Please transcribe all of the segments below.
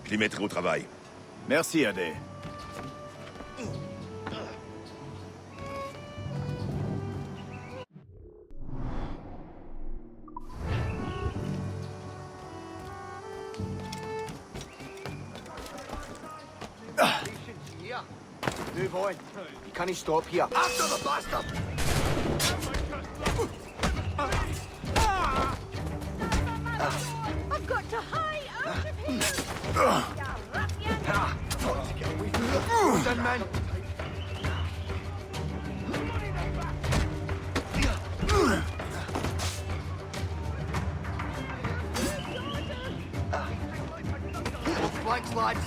Je les mettrai au travail. Merci, Adé. Move on. You can't stop here. After the bastard! I've got to hide out of here! Got to get away from here. Well done, man. Flanks, lads.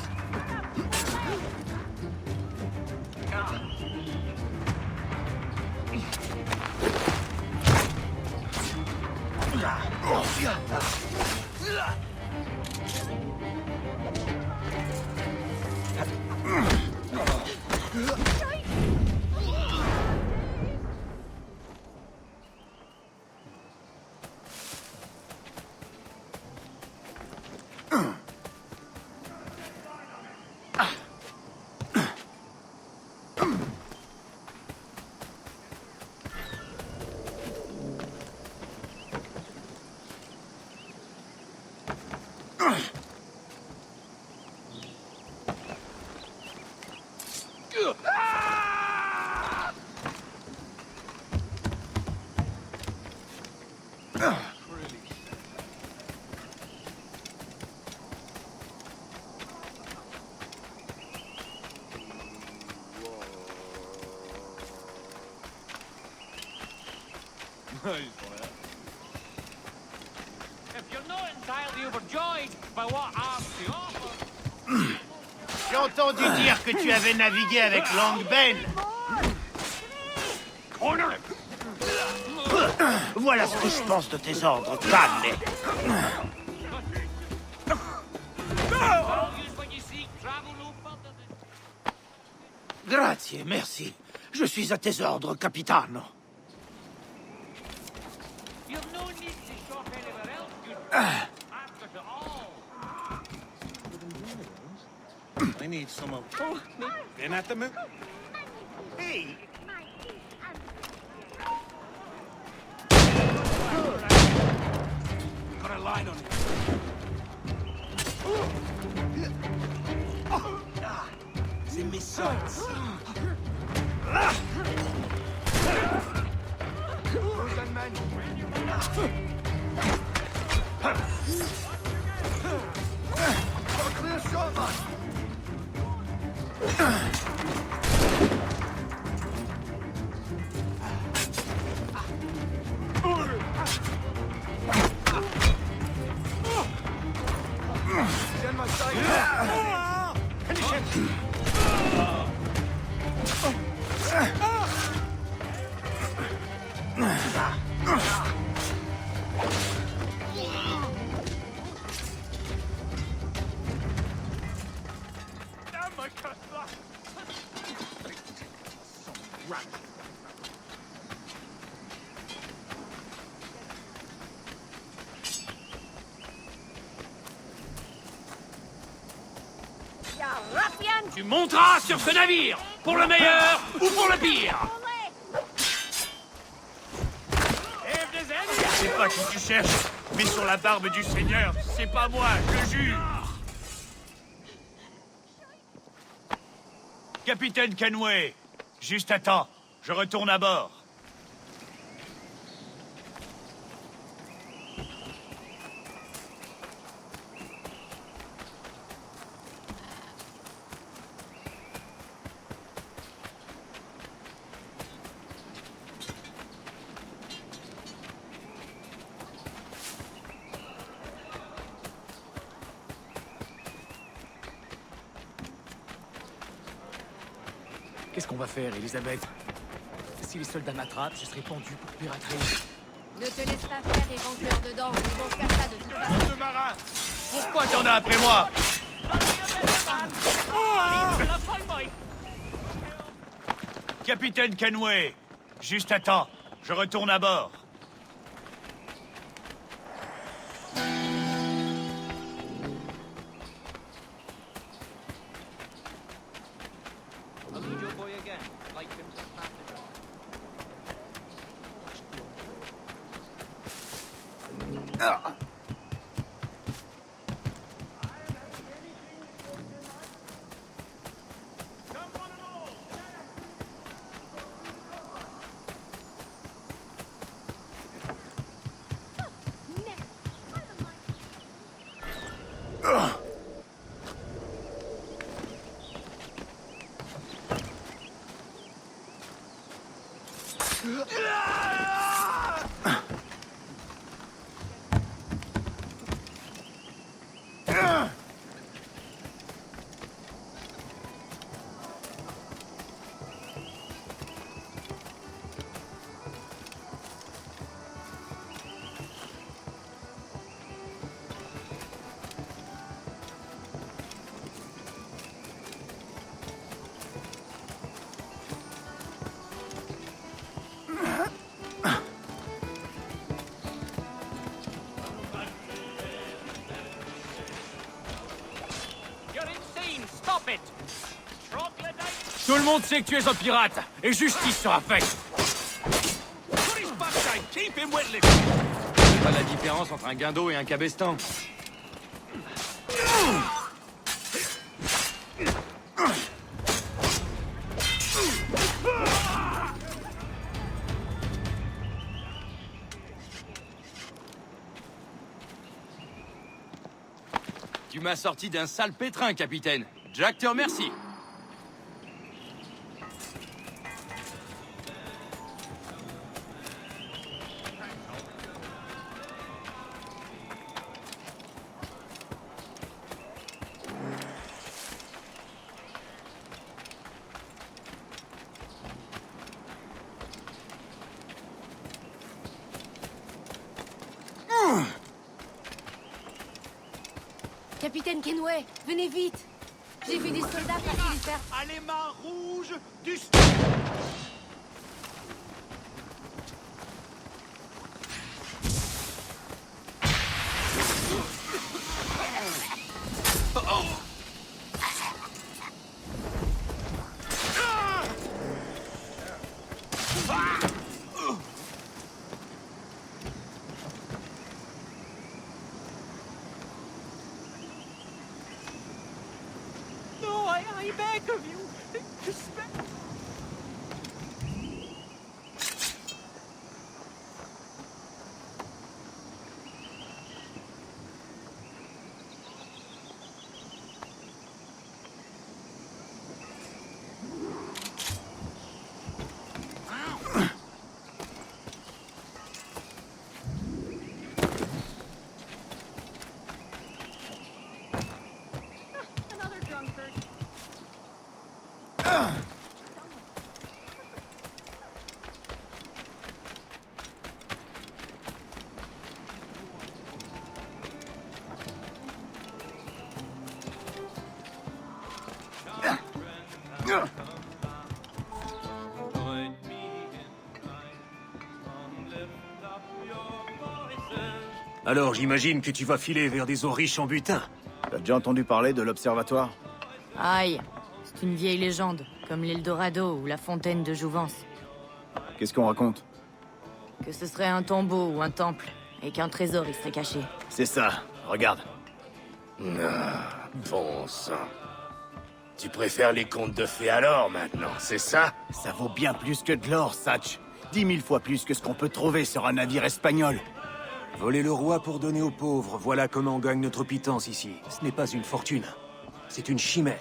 If you're not entirely overjoyed by what I have to offer... J'ai entendu dire que tu avais navigué avec Long Ben. Voilà ce que je pense de tes ordres, Canley. Grazie, merci. Je suis à tes ordres, capitano. You've no need to shop anywhere else, good after all. I need some of... Been at the moon? Hey, Got a line on it. c'est mes sights. Well done, man. Got a clear shot, man. Send my sight. Finish it. Damn my cutlass! Tu monteras sur ce navire, pour le meilleur ou pour le pire. Je sais pas qui tu cherches, mais sur la barbe du Seigneur, c'est pas moi, je jure. Capitaine Kenway, juste à temps, je retourne à bord. Qu'est-ce qu'on va faire, Elisabeth? Si les soldats m'attrapent, je serai pendu pour piraterie. Ne te laisse pas faire, et rentre dedans. Ils vont faire ça de toute façon. De marin, pourquoi t'en as après moi? Capitaine Kenway, juste à temps, je retourne à bord. again, like him to passenger. You're insane! Stop it! Troglodyte! Tout le monde sait que tu es un pirate, et justice sera faite. Put his back down. Keep him wet lipped. C'est pas la différence entre un guindeau et un cabestan. Tu m'as sorti d'un sale pétrin, capitaine. Jack te remercie. Capitaine Kenway, venez vite. J'ai vu des soldats passer les fer. À les mains rouges du... No, I beg of you! Spare... Another drunkard. Alors j'imagine que tu vas filer vers des eaux riches en butin. T'as déjà entendu parler de l'Observatoire? Aïe, c'est une vieille légende, comme l'Eldorado ou la fontaine de Jouvence. Qu'est-ce qu'on raconte? Que ce serait un tombeau ou un temple, et qu'un trésor y serait caché. C'est ça, regarde. Bon sang. Tu préfères les contes de fées alors, maintenant, c'est ça? Ça vaut bien plus que de l'or, Satch. 10 000 fois plus que ce qu'on peut trouver sur un navire espagnol. Voler le roi pour donner aux pauvres, voilà comment on gagne notre pitance ici. Ce n'est pas une fortune, c'est une chimère.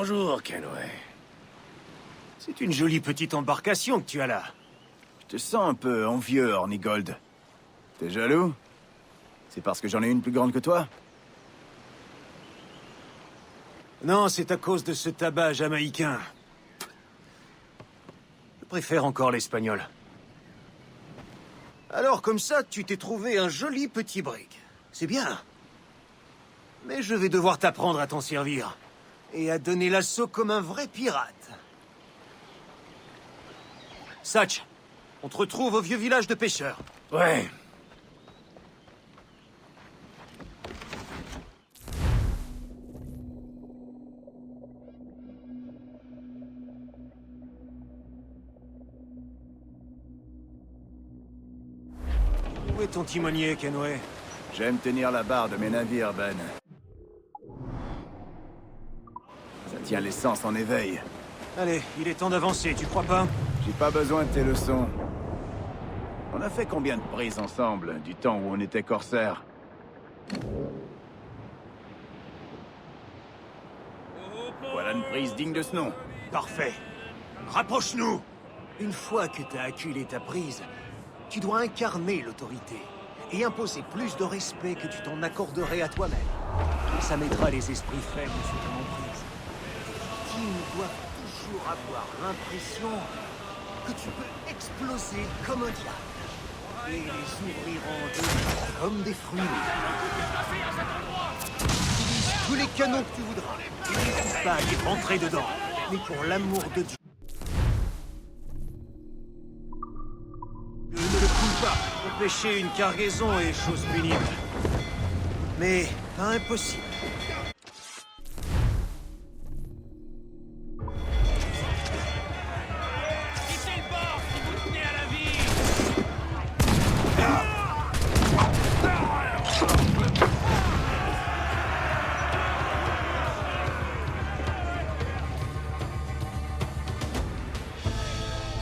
Bonjour, Kenway. C'est une jolie petite embarcation que tu as là. Je te sens un peu envieux, Hornigold. T'es jaloux? C'est parce que j'en ai une plus grande que toi? Non, c'est à cause de ce tabac jamaïcain. Je préfère encore l'espagnol. Alors, comme ça, tu t'es trouvé un joli petit brick. C'est bien. Mais je vais devoir t'apprendre à t'en servir. Et à donner l'assaut comme un vrai pirate. Satch, on te retrouve au vieux village de pêcheurs. Ouais. Où est ton timonier, Kenway? J'aime tenir la barre de mes navires, Ben. Ça tient l'essence en éveil. Allez, il est temps d'avancer, tu crois pas? J'ai pas besoin de tes leçons. On a fait combien de prises ensemble, du temps où on était corsaires? Voilà une prise digne de ce nom. Parfait. Rapproche-nous! Une fois que t'as acculé ta prise, tu dois incarner l'autorité et imposer plus de respect que tu t'en accorderais à toi-même. Ça mettra les esprits faibles sous ton emprise. Les victimes doivent toujours avoir l'impression que tu peux exploser comme un diable et les ouvrir en deux comme des fruits. Utilise tous les canons que tu voudras. Et n'hésite pas à y rentrer dedans. Mais pour l'amour de Dieu, ne le coule pas. Empêcher une cargaison est chose pénible. Mais pas impossible. Quittez le bord si vous tenez à la vie.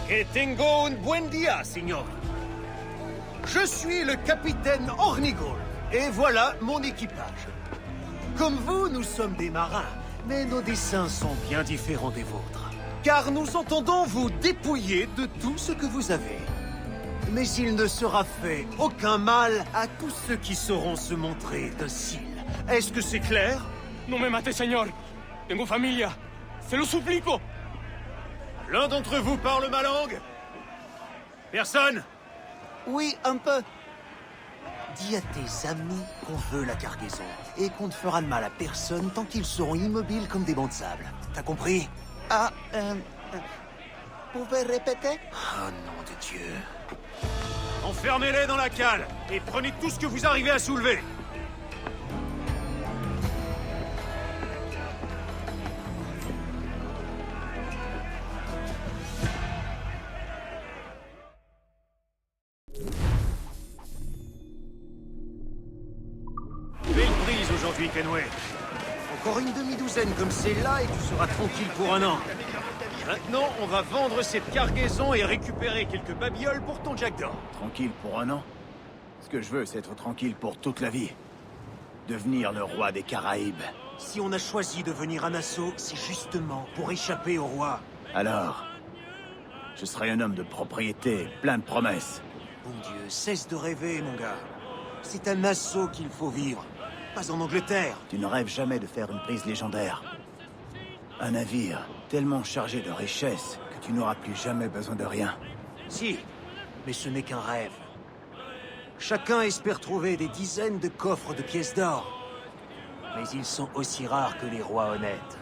Que tengo un buen día, señor. Je suis le capitaine Hornigold, et voilà mon équipage. Comme vous, nous sommes des marins, mais nos desseins sont bien différents des vôtres. Car nous entendons vous dépouiller de tout ce que vous avez. Mais il ne sera fait aucun mal à tous ceux qui sauront se montrer dociles. Est-ce que c'est clair? No me mate, señor. Tengo familia. Se lo suplico. L'un d'entre vous parle ma langue? Personne? Oui, un peu. Dis à tes amis qu'on veut la cargaison et qu'on ne fera de mal à personne tant qu'ils seront immobiles comme des bancs de sable. T'as compris? Pouvez répéter? Oh nom de Dieu. Enfermez-les dans la cale et prenez tout ce que vous arrivez à soulever. Belle prise aujourd'hui, Kenway. Encore une demi-douzaine comme celle-là et tu seras tranquille pour un an. Maintenant, on va vendre cette cargaison et récupérer quelques babioles pour ton Jack d'or. Tranquille pour un an? Ce que je veux, c'est être tranquille pour toute la vie. Devenir le roi des Caraïbes. Si on a choisi de venir à Nassau, c'est justement pour échapper au roi. Alors, je serai un homme de propriété, plein de promesses. Bon Dieu, cesse de rêver, mon gars. C'est à Nassau qu'il faut vivre, pas en Angleterre. Tu ne rêves jamais de faire une prise légendaire. Un navire tellement chargé de richesses que tu n'auras plus jamais besoin de rien. Si, mais ce n'est qu'un rêve. Chacun espère trouver des dizaines de coffres de pièces d'or. Mais ils sont aussi rares que les rois honnêtes.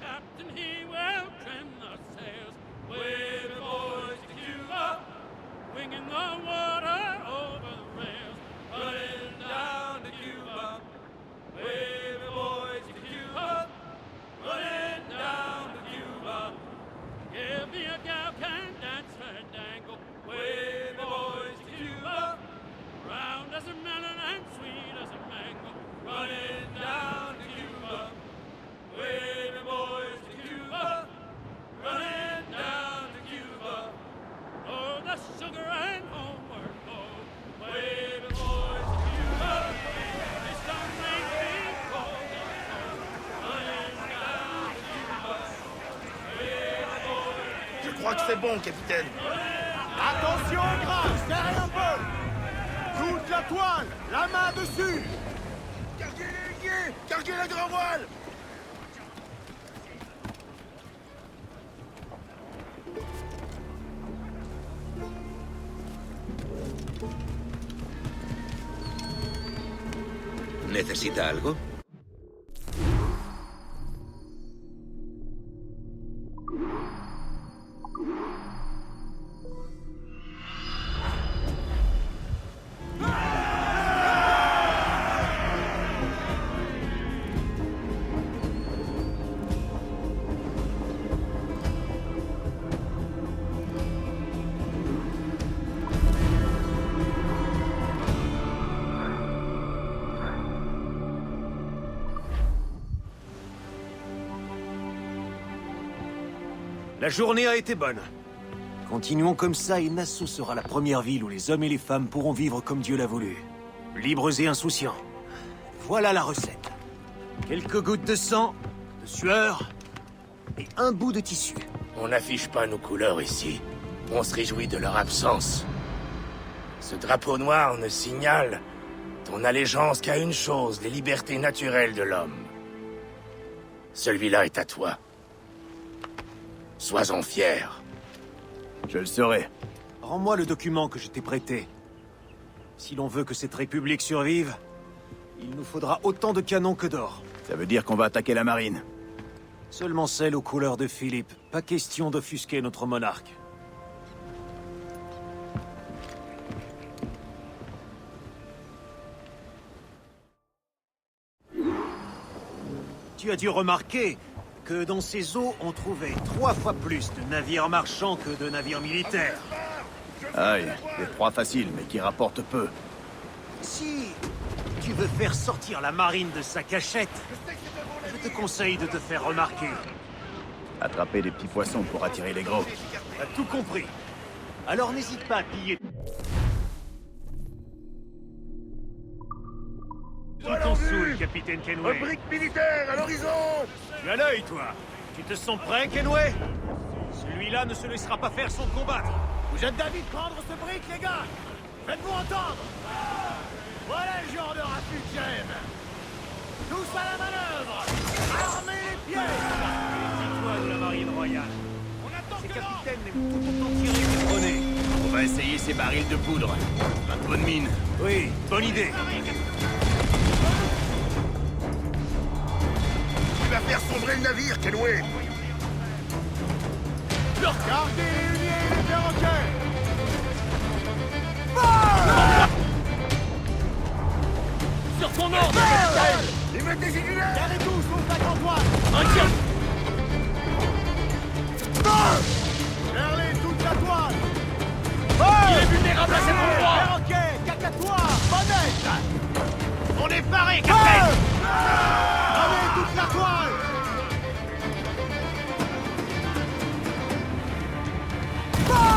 Captain, he will trim the sails. Wave the boys to Cuba, winging the water over the rails, running down to Cuba. Wave the boys to Cuba, running down to Cuba. Give me a gal can dance fandango. Wave the boys to Cuba, round as a melon and sweet as a mango, running down to Cuba. Wave the boys to Cuba, running down to Cuba. Oh, the sugar and homeward go. Wave the boys to Cuba, this don't make me cold. Running down crois que c'est bon, capitaine. Attention, grâce, serrez un peu. Toute la toile, la main dessus. Carguez les aiguilles, carguez la grand voile. ¿Necesita algo? La journée a été bonne. Continuons comme ça et Nassau sera la première ville où les hommes et les femmes pourront vivre comme Dieu l'a voulu. Libres et insouciants. Voilà la recette. Quelques gouttes de sang, de sueur et un bout de tissu. On n'affiche pas nos couleurs ici. On se réjouit de leur absence. Ce drapeau noir ne signale ton allégeance qu'à une chose, les libertés naturelles de l'homme. Celui-là est à toi. Sois-en fier. Je le serai. Rends-moi le document que je t'ai prêté. Si l'on veut que cette république survive, il nous faudra autant de canons que d'or. Ça veut dire qu'on va attaquer la marine. Seulement celle aux couleurs de Philippe. Pas question d'offusquer notre monarque. Tu as dû remarquer que dans ces eaux, on trouvait 3 fois plus de navires marchands que de navires militaires. Aïe, des proies faciles, mais qui rapportent peu. Si tu veux faire sortir la marine de sa cachette, je te conseille de te faire remarquer. Attraper des petits poissons pour attirer les gros. T'as tout compris. Alors n'hésite pas à piller. Tout en saoule, capitaine Kenway. Un brick militaire à l'horizon. Tu as l'œil, toi. Tu te sens prêt, Kenway? Celui-là ne se laissera pas faire sans combattre. Vous êtes d'avis de prendre ce brick, les gars? Faites-vous entendre? Voilà le genre de raffut que j'aime. Tous à la manœuvre. Armez les pieds. Dis-toi de la marine royale. Ces capitaines n'aiment tout autant tirer que trôner. On va essayer ces barils de poudre. Pas de bonne mine. Oui, bonne idée. Tu vas faire sombrer le navire, Kenway. Gardez les huniers et les perroquets. Sur ton ordre, Ils mettent des gigulaires. Terrez tous sauf la grande voile. un tir. Perlez toute la toile. Il est vulnérable à cet endroit. Perroquet, cacatois, bonnette. On est paré, capitaine. Allez, toute la toile.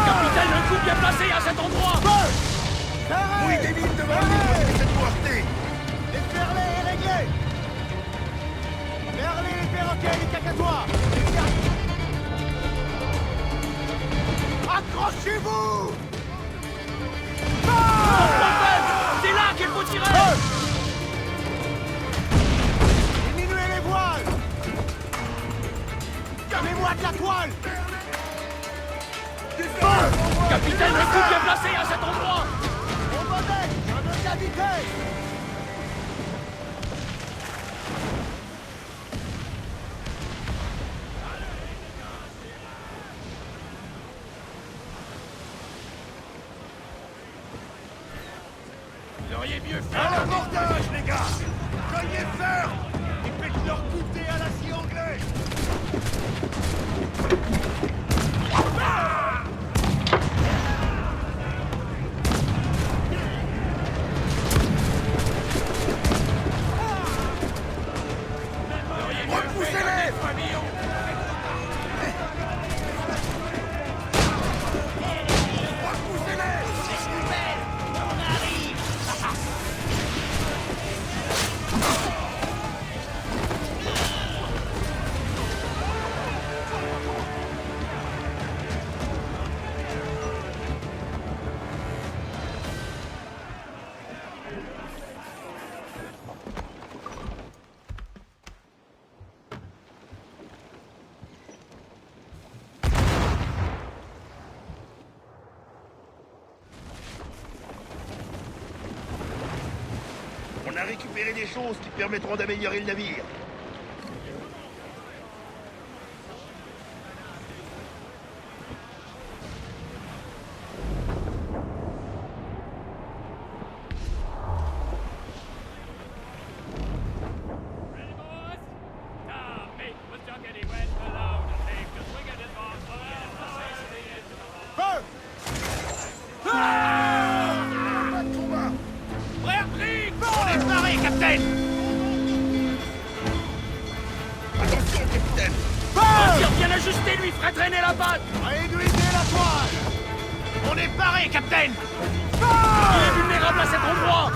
Capitaine, un coup bien placé à cet endroit. Oui, des mines devant nous. Faites-vous heurter. Les perlés est réglé. Perlez les perroquets et les cacatois. Accrochez-vous. C'est là qu'il faut tirer. Diminuez les voiles. Calmez-moi de la toile. Capitaine, un coup bien placé à cet endroit. Au bonnet, je veux de la vitesse. Vous auriez mieux fait. À l'abordage, les gars. Cognez ferme. Et faites-leur goûter à l'acier anglais. Repoussez-les. On a récupéré des choses qui permettront d'améliorer le navire. Ready, boys? Now, mate, was junkety went below to take the swing at his boss. Pas de combat! Prêt à pris! On est paré, capitaine! Attention, capitaine! Un tir bien ajusté lui ferait traîner la batte! Réduisez la toile! On est paré, capitaine! Il est vulnérable à cet endroit!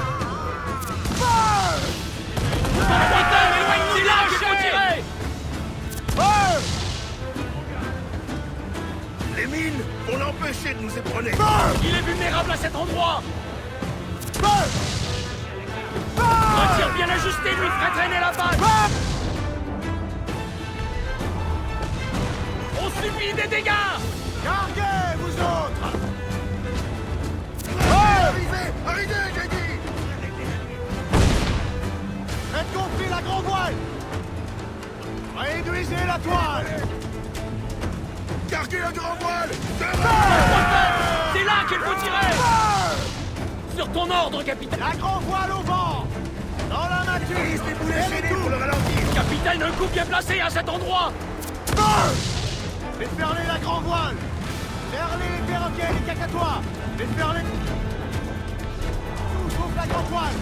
C'est là qu'il faut tirer! Les mines vont l'empêcher de nous épronner! Il est vulnérable à cet endroit! Un tir bien ajusté lui ferait traîner la balle! On subit des dégâts! Carguez, vous autres! Arrivez! Arrivez, j'ai dit! Faites compris la grand voile! Réduisez la toile! Carguez la grand voile! C'est là qu'il faut tirer! Sur ton ordre, capitaine! La grand voile au vent! Dans la nature! Les boulets chaînés pour le ralentir! Capitaine, un coup bien placé à cet endroit! Faites ferler la grand voile! Ferlez les perroquets et les cacatois! Faites ferler... Tout sauf la grand voile!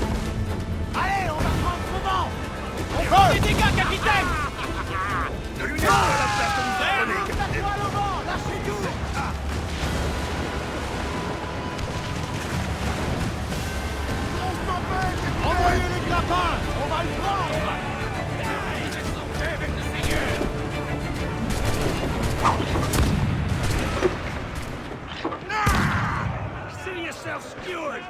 Allez, on va prendre ce vent! On prend des dégâts, capitaine! Ne lui laissez pas la place que vous prenez, La capitaine! toile au vent! Lâchez tout! Envoyez les clapins! On va le prendre! See yourself skewered!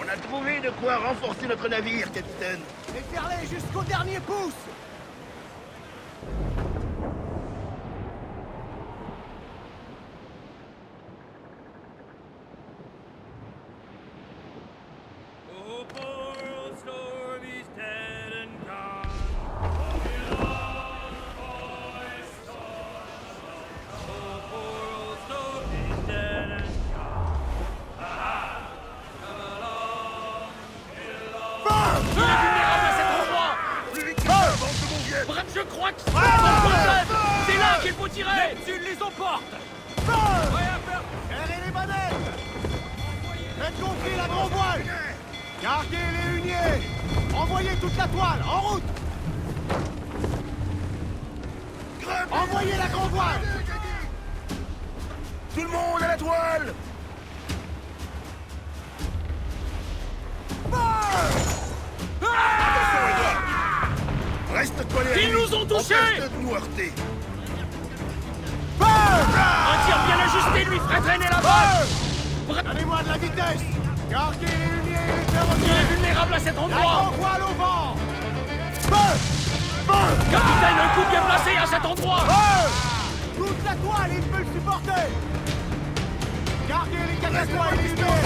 On a trouvé de quoi renforcer notre navire, capitaine. Déferlez jusqu'au dernier pouce. Oh, poor old Stormy's dead and gone. Oh, boys, oh, poor old Stormy's dead and gone. Il est vulnérable à cet endroit! Plus vite que ça, bande de mon vieux. Bref, je crois que c'est son problème! C'est là qu'il faut tirer! Neptune les emporte! Serrez les manettes. Faites gonfler la grand voile. Gardez les huniers. Envoyez toute la toile, en route. Envoyez la grand voile. Tout le monde à la toile. Attention, Edouard. Reste collé à Ils lui. nous ont touchés. Empêche de nous heurter. Un tir bien ajusté lui ferait traîner la balle! Donnez-moi de la vitesse. Gardez les huniers et les Il perroquets. est vulnérable à cet La endroit! grand voile au vent. Capitaine, un coup bien placé à cet endroit! Toute la toile, il peut le supporter. Gardez les cacatois et les huniers.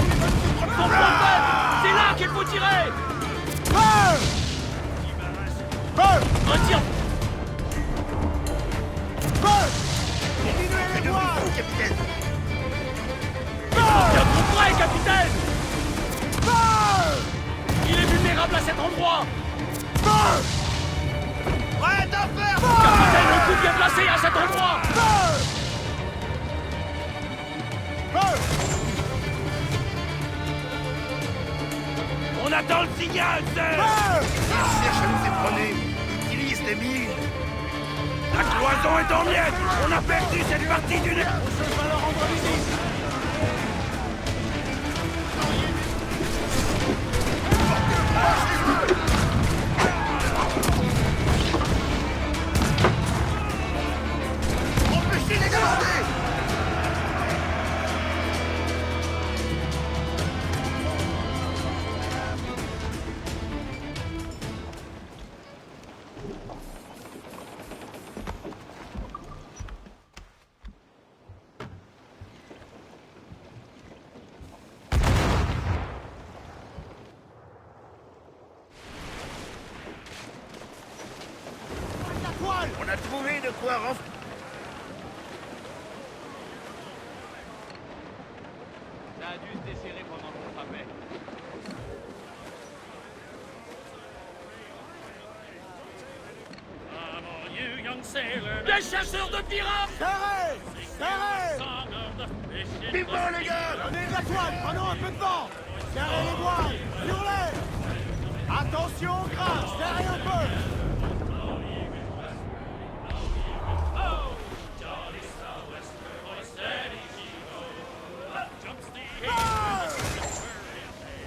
Son problème! C'est là qu'il faut tirer! Un tir! Continuez les voiles, capitaine. Bien tout près, capitaine! Il est vulnérable à cet endroit! Prête à faire. Capitaine, un coup bien placé à cet endroit! On attend le signal, sir. Ils cherchent à nous épronner. Ils utilisent les mines. La cloison est en miettes. On a perdu cette partie du nez. On va leur rendre visite. Lâchez-vous. pouvoir renforcer. Ça a dû se déchirer pendant qu'on frappait. Come on, you young sailor. Des chasseurs de pirates! Serrez! Serrez! Song of the fishing. Vivement, les gars! Prenez de la toile, prenons un peu de vent! Serrez les voiles! Hurlez! Attention au crash! Serrez un peu!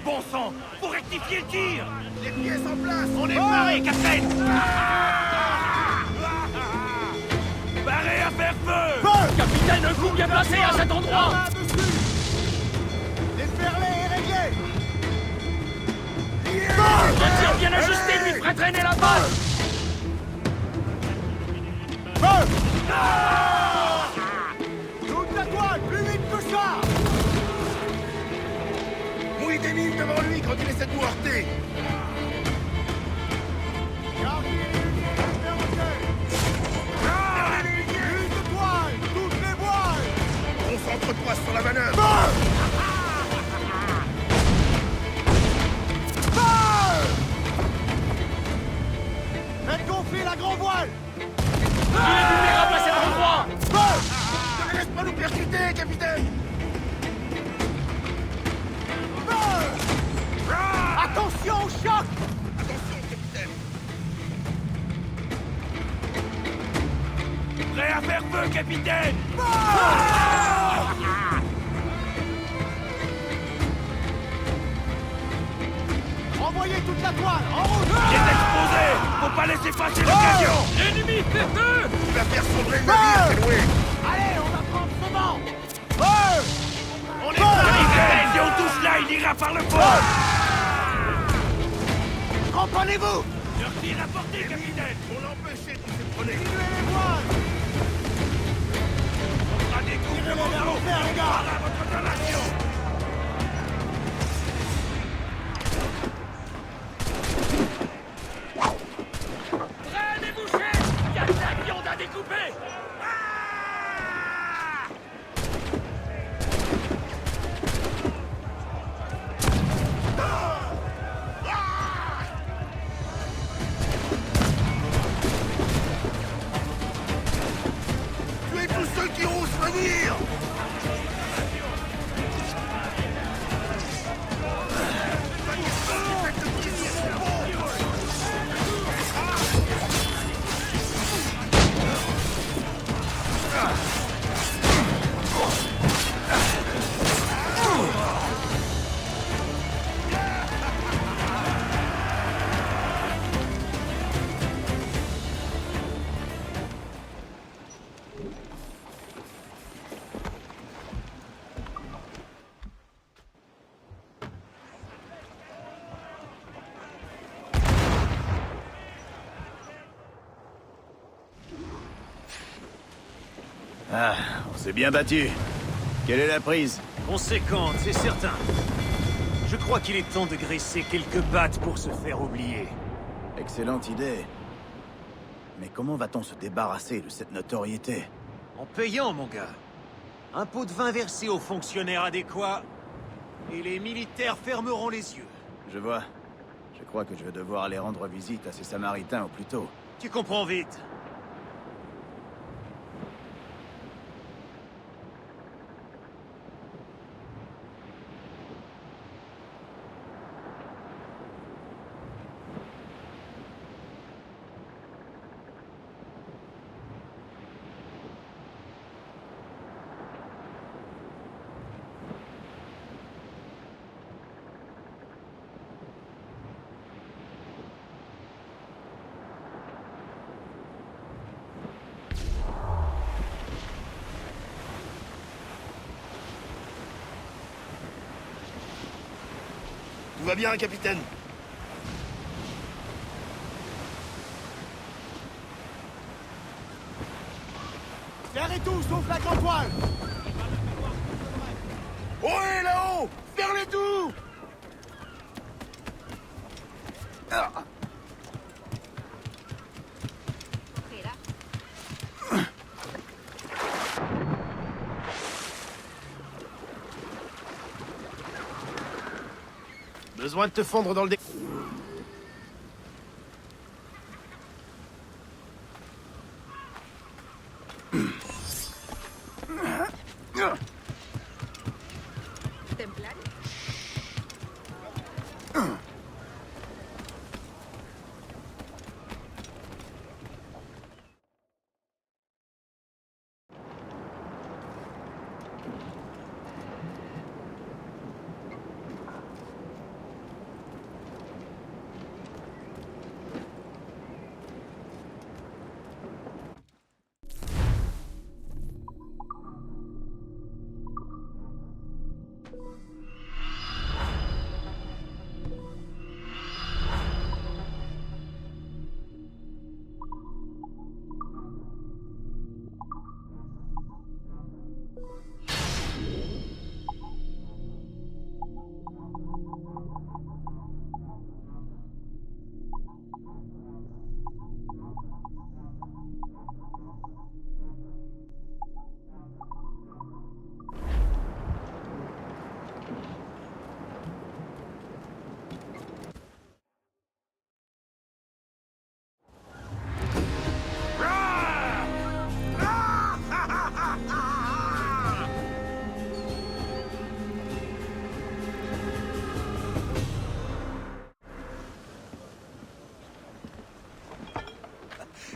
Bon sang! Faut rectifier le tir! Les pièces en place! On est paré, capitaine! Barré à faire feu! Capitaine, un coup bien placé à cet endroit! Là-dessus! Déferlez et réglez! Un tir bien ajusté lui ferait traîner la balle! Feu! Toute la toile, plus vite que ça! Mouille des mines devant lui quand il essaie de nous heurter! Gardez les perroquets! Plus de toile! Toutes les voiles! Concentre-toi sur la manœuvre! Faites gonfler la grand voile! Il est vulnérable à cet endroit! Ne laisse pas nous percuter, capitaine! Attention au choc! Attention, capitaine! Prêt à faire feu, capitaine! Envoyez toute la toile! En route! Il est exposé! Faut pas laisser passer l'occasion! L'ennemi fait feu! Il va faire sombrer le navire, Kenway! Allez, on va prendre ce vent! On est capitaine! Si on touche là, il ira par le fond! Cramponnez-vous! Leur tir à portée, capitaine! On l'empêchait de nous éperonner! Continuez les voiles! On fera des coups de Tirez-les vers le fer, les gars! à votre donation! Prêt à déboucher! Il y a de la viande à découper! Tuez tous ceux qui osent venir! Ah, on s'est bien battu. Quelle est la prise? Conséquente, c'est certain. Je crois qu'il est temps de graisser quelques battes pour se faire oublier. Excellente idée. Mais comment va-t-on se débarrasser de cette notoriété? En payant, mon gars. Un pot de vin versé aux fonctionnaires adéquats, et les militaires fermeront les yeux. Je vois. Je crois que je vais devoir aller rendre visite à ces Samaritains au plus tôt. Tu comprends vite. Tout va bien, capitaine? Serrez tout, sauf la grande toile! Ohé, là-haut! Fermez tout! Besoin de te fondre dans le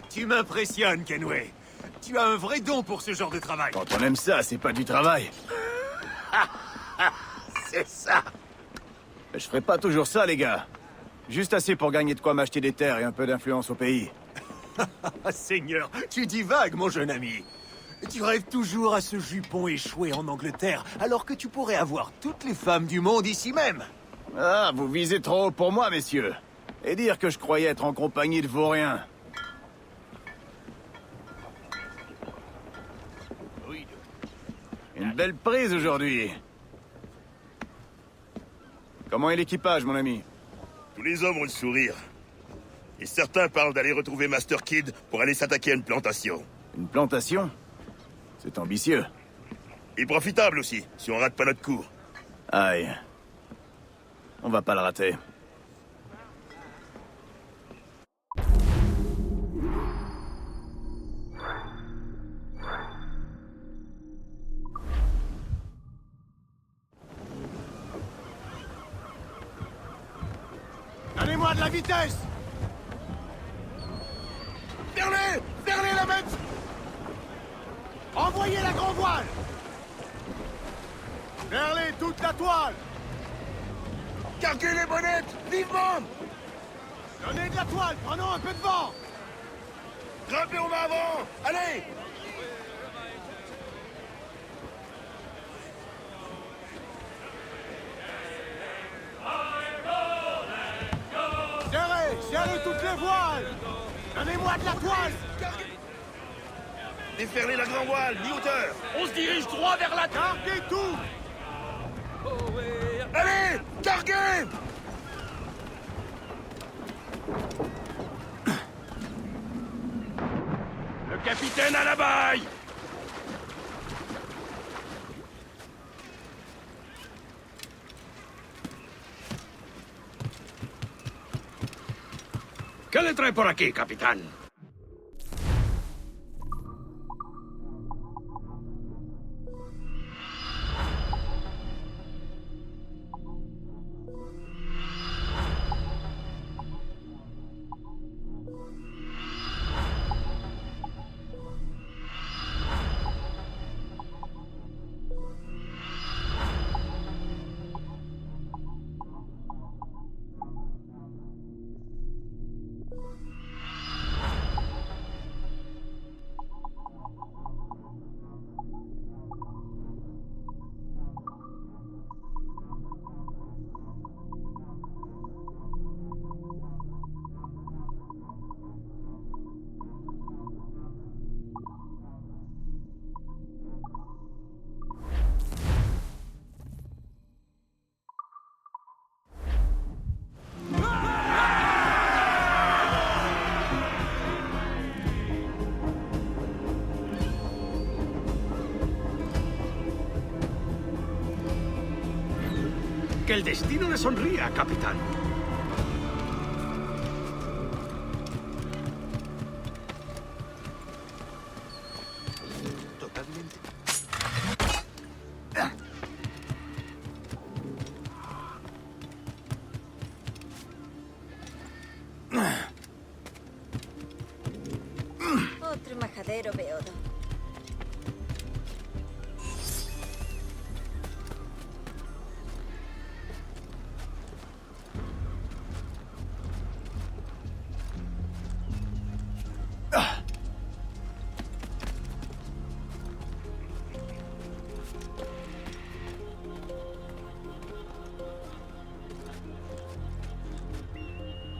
Tu m'impressionnes, Kenway. Tu as un vrai don pour ce genre de travail. Quand on aime ça, c'est pas du travail. C'est ça. Je ferai pas toujours ça, les gars. Juste assez pour gagner de quoi m'acheter des terres et un peu d'influence au pays. Seigneur, tu divagues, mon jeune ami. Tu rêves toujours à ce jupon échoué en Angleterre, alors que tu pourrais avoir toutes les femmes du monde ici même. Ah, vous visez trop haut pour moi, messieurs. Et dire que je croyais être en compagnie de vauriens. Une belle prise aujourd'hui. Comment est l'équipage, mon ami? Tous les hommes ont le sourire. Et certains parlent d'aller retrouver Master Kid pour aller s'attaquer à une plantation. Une plantation? C'est ambitieux. Et profitable aussi, si on rate pas notre coup. Aïe. On va pas le rater. Donnez-moi de la vitesse. Vers-les! Vers-les, la bête! Envoyez la grand voile! Vers-les, toute la toile! Carguez les bonnettes! Vivement! Donnez de la toile, prenons un peu de vent! Grimpez au mât avant! Allez! Serrez! Serrez toutes les voiles! Donnez-moi de la toile! Déferlez la grand voile, mi-hauteur! On se dirige droit vers la... Carguez tout! Allez! Carguez! Le capitaine à la baille! ¿Qué le trae por aquí, capitán? Que el destino le sonría, capitán. Totalmente. Otro majadero, Beodo.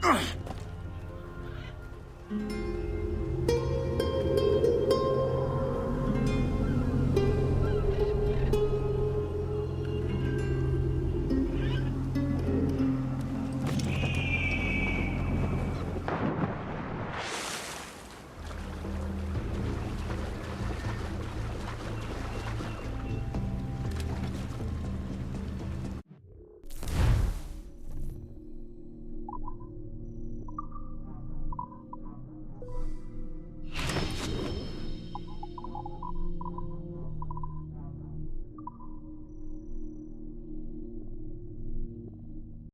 Ugh.